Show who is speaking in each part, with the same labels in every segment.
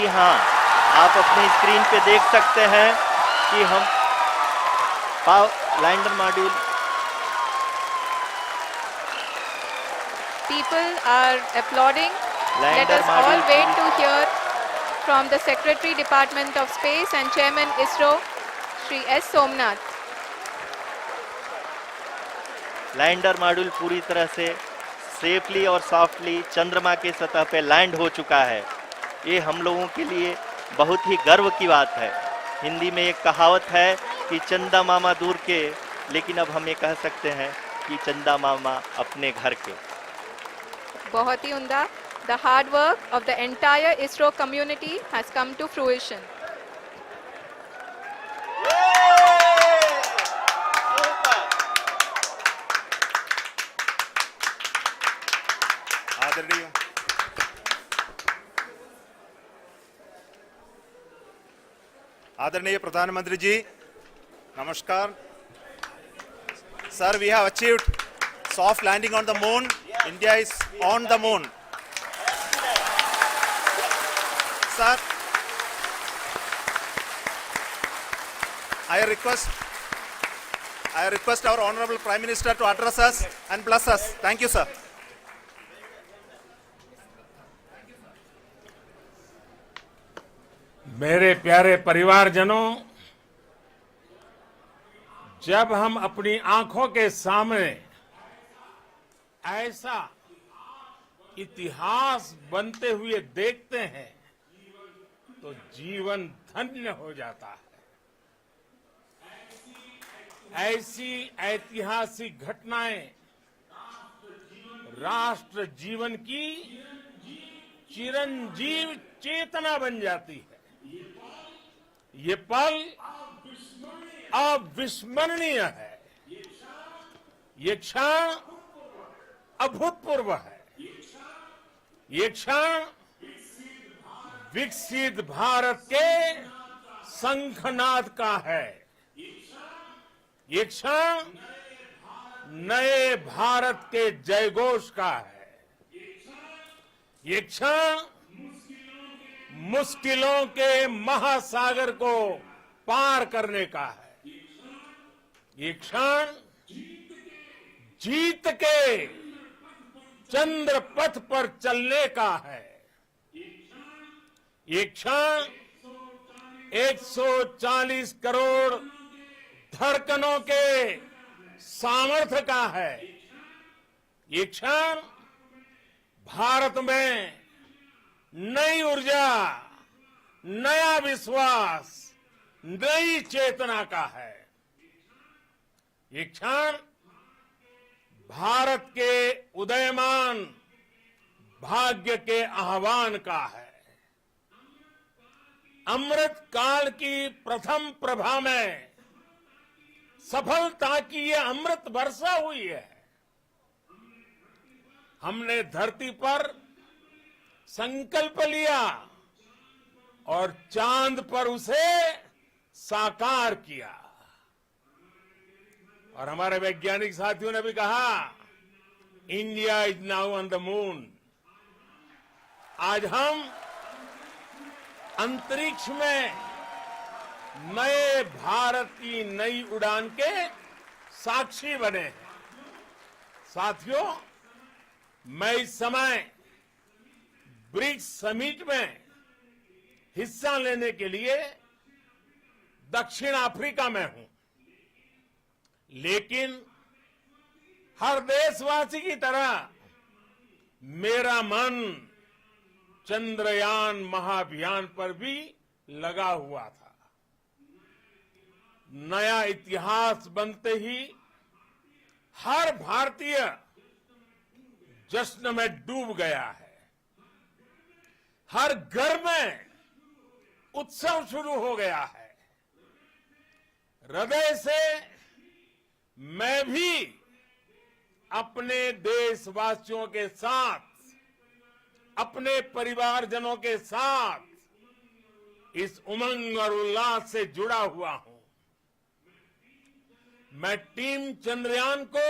Speaker 1: जी हाँ, आप अपनी स्क्रीन पे देख सकते हैं कि हम lander module
Speaker 2: People are applauding. Let
Speaker 1: lander
Speaker 2: us all
Speaker 1: module
Speaker 2: wait to hear from the Secretary Department of Space and Chairman ISRO, Shri S. Somnath.
Speaker 1: Lander module पूरी तरह से सेफली और सॉफ्टली चंद्रमा के सतह पे लैंड हो चुका है। ये हम लोगों के लिए बहुत ही गर्व की बात है। हिंदी में एक कहावत है कि चंदा मामा दूर के, लेकिन अब हम ये कह सकते हैं कि चंदा मामा अपने घर के।
Speaker 2: बहुत ही उम्दा. The hard work of the entire ISRO community has come to fruition.
Speaker 3: आदरणीय आदरणीय प्रधानमंत्री जी, नमस्कार. Sir, we have achieved soft landing on the moon. India is on the moon. Sir, I request our Honorable Prime Minister to address us and bless us. Thank you, sir.
Speaker 4: मेरे प्यारे परिवारजनों, जब हम अपनी आंखों के सामने ऐसा इतिहास बनते हुए देखते हैं तो जीवन धन्य हो जाता है। ऐसी ऐतिहासिक घटनाएं राष्ट्र जीवन की चिरंजीव चेतना बन जाती है। ये पल अविस्मरणीय है। ये क्षण अभूतपूर्व है। ये क्षण विकसित भारत के शंखनाद का है। ये क्षण नए भारत के जयघोष का है। ये क्षण मुश्किलों के महासागर को पार करने का है। ये क्षण जीत के चंद्र पथ पर चलने का है। ये क्षण 140 करोड़ धड़कनों के सामर्थ्य का है। ये क्षण भारत में नई ऊर्जा, नया विश्वास, नई चेतना का है। ये क्षण भारत के उदयमान भाग्य के आह्वान का है। अमृत काल की प्रथम प्रभा में सफलता की ये अमृत वर्षा हुई है। हमने धरती पर संकल्प लिया और चांद पर उसे साकार किया। और हमारे वैज्ञानिक साथियों ने भी कहा, India is now on the moon. आज हम अंतरिक्ष में नए भारत की नई उड़ान के साक्षी बने हैं। साथियों, मैं इस समय ब्रिक्स समिट में हिस्सा लेने के लिए दक्षिण अफ्रीका में हूं, लेकिन हर देशवासी की तरह मेरा मन चंद्रयान महाअभियान पर भी लगा हुआ था। नया इतिहास बनते ही हर भारतीय जश्न में डूब गया है। हर घर में उत्सव शुरू हो गया है। हृदय से मैं भी अपने देशवासियों के साथ, अपने परिवारजनों के साथ इस उमंग और उल्लास से जुड़ा हुआ हूं। मैं टीम चंद्रयान को,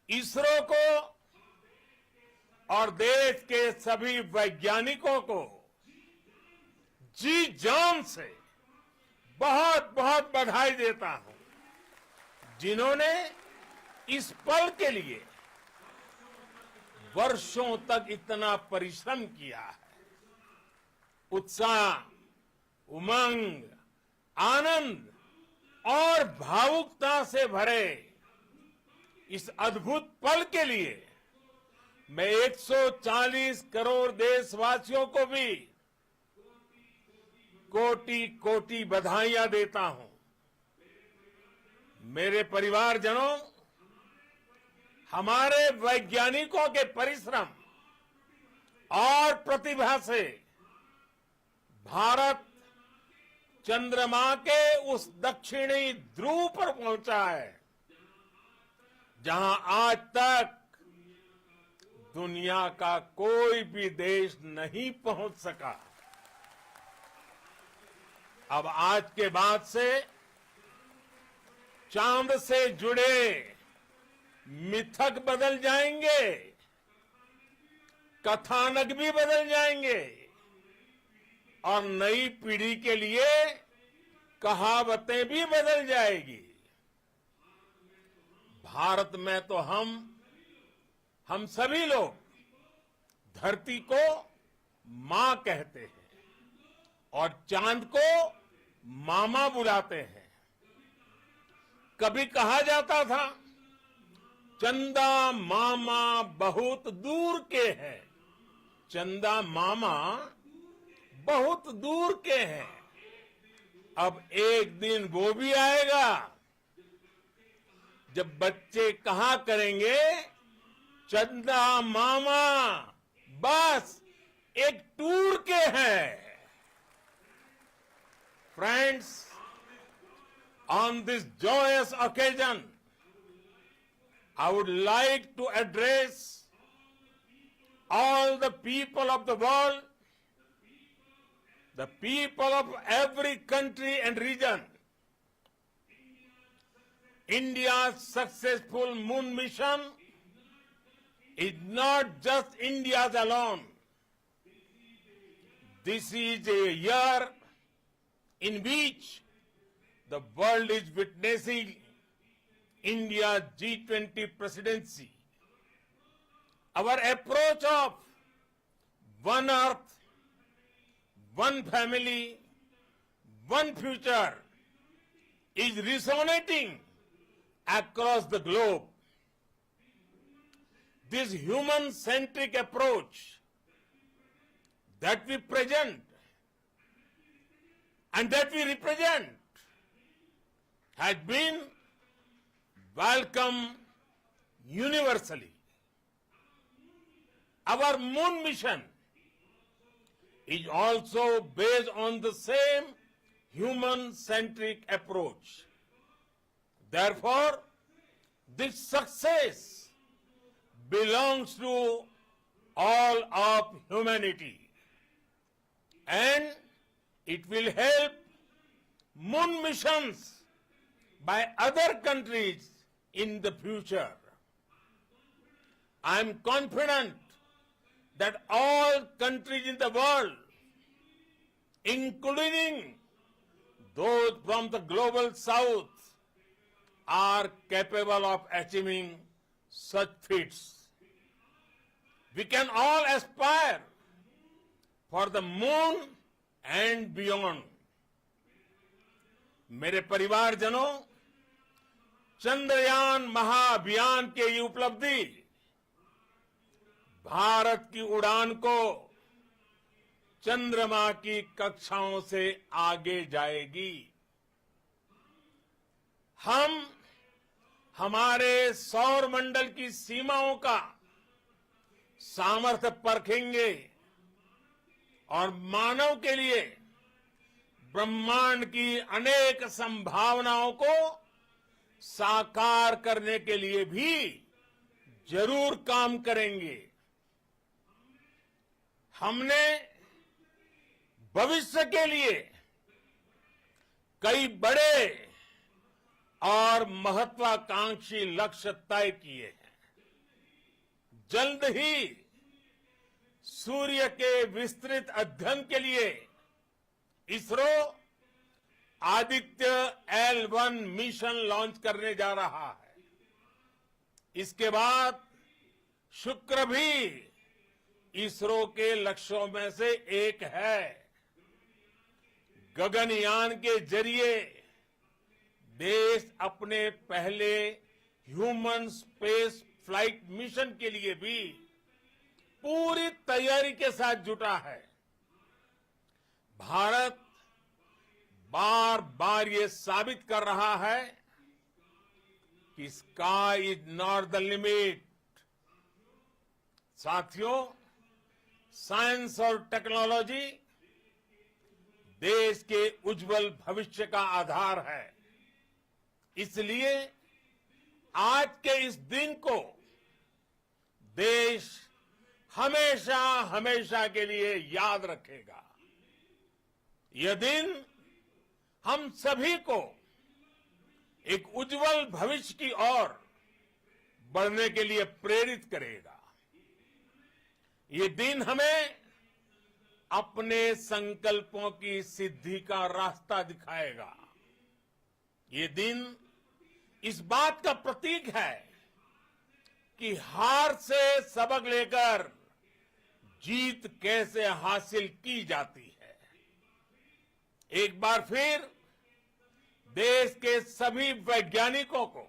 Speaker 4: इसरो को और देश के सभी वैज्ञानिकों को जी जान से बहुत बहुत बधाई देता हूं, जिन्होंने इस पल के लिए वर्षों तक इतना परिश्रम किया है। उत्साह, उमंग, आनंद और भावुकता से भरे इस अद्भुत पल के लिए मैं 140 करोड़ देशवासियों को भी कोटि कोटि बधाइयां देता हूं। मेरे परिवारजनों, हमारे वैज्ञानिकों के परिश्रम और प्रतिभा से भारत चंद्रमा के उस दक्षिणी ध्रुव पर पहुंचा है, जहां आज तक दुनिया का कोई भी देश नहीं पहुंच सका। अब आज के बाद से चांद से जुड़े मिथक बदल जाएंगे, कथानक भी बदल जाएंगे और नई पीढ़ी के लिए कहावतें भी बदल जाएगी। भारत में तो हम सभी लोग धरती को मां कहते हैं और चांद को मामा बुलाते हैं। कभी कहा जाता था, चंदा मामा बहुत दूर के हैं। चंदा मामा बहुत दूर के हैं। अब एक दिन वो भी आएगा जब बच्चे कहा करेंगे, चंदा मामा बस एक टूर के हैं। Friends, on this joyous occasion, I would like to address all the people of the world, the people of every country and region. India's successful moon mission is not just India's alone. This is a year in which the world is witnessing India's G20 presidency. Our approach of one earth, one family, one future is resonating across the globe. This human-centric approach that we present and that we represent has been welcomed universally. Our moon mission is also based on the same human-centric approach. Therefore, this success belongs to all of humanity, and it will help moon missions by other countries in the future. I am confident that all countries in the world, including those from the global south, are capable of achieving such feats. We can all aspire for the moon and beyond. मेरे परिवारजनों, चंद्रयान महाअभियान की ये उपलब्धि भारत की उड़ान को चंद्रमा की कक्षाओं से आगे जाएगी। हम हमारे सौर मंडल की सीमाओं का सामर्थ्य परखेंगे और मानव के लिए ब्रह्मांड की अनेक संभावनाओं को साकार करने के लिए भी जरूर काम करेंगे। हमने भविष्य के लिए कई बड़े और महत्वाकांक्षी लक्ष्य तय किए हैं। जल्द ही सूर्य के विस्तृत अध्ययन के लिए ISRO Aditya L1 mission launch करने जा रहा है। इसके बाद शुक्र भी इसरो के लक्ष्यों में से एक है। गगनयान के जरिए देश अपने पहले ह्यूमन स्पेस फ्लाइट मिशन के लिए भी पूरी तैयारी के साथ जुटा है। भारत बार बार ये साबित कर रहा है कि sky is not the limit. साथियों, साइंस और टेक्नोलॉजी देश के उज्जवल भविष्य का आधार है। इसलिए आज के इस दिन को देश हमेशा हमेशा के लिए याद रखेगा। यह दिन हम सभी को एक उज्जवल भविष्य की ओर बढ़ने के लिए प्रेरित करेगा। ये दिन हमें अपने संकल्पों की सिद्धि का रास्ता दिखाएगा। ये दिन इस बात का प्रतीक है कि हार से सबक लेकर जीत कैसे हासिल की जाती है। एक बार फिर देश के सभी वैज्ञानिकों को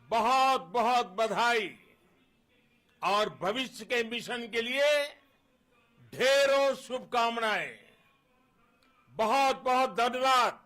Speaker 4: बहुत बहुत बधाई और भविष्य के मिशन के लिए ढेरों शुभकामनाएं। बहुत बहुत धन्यवाद।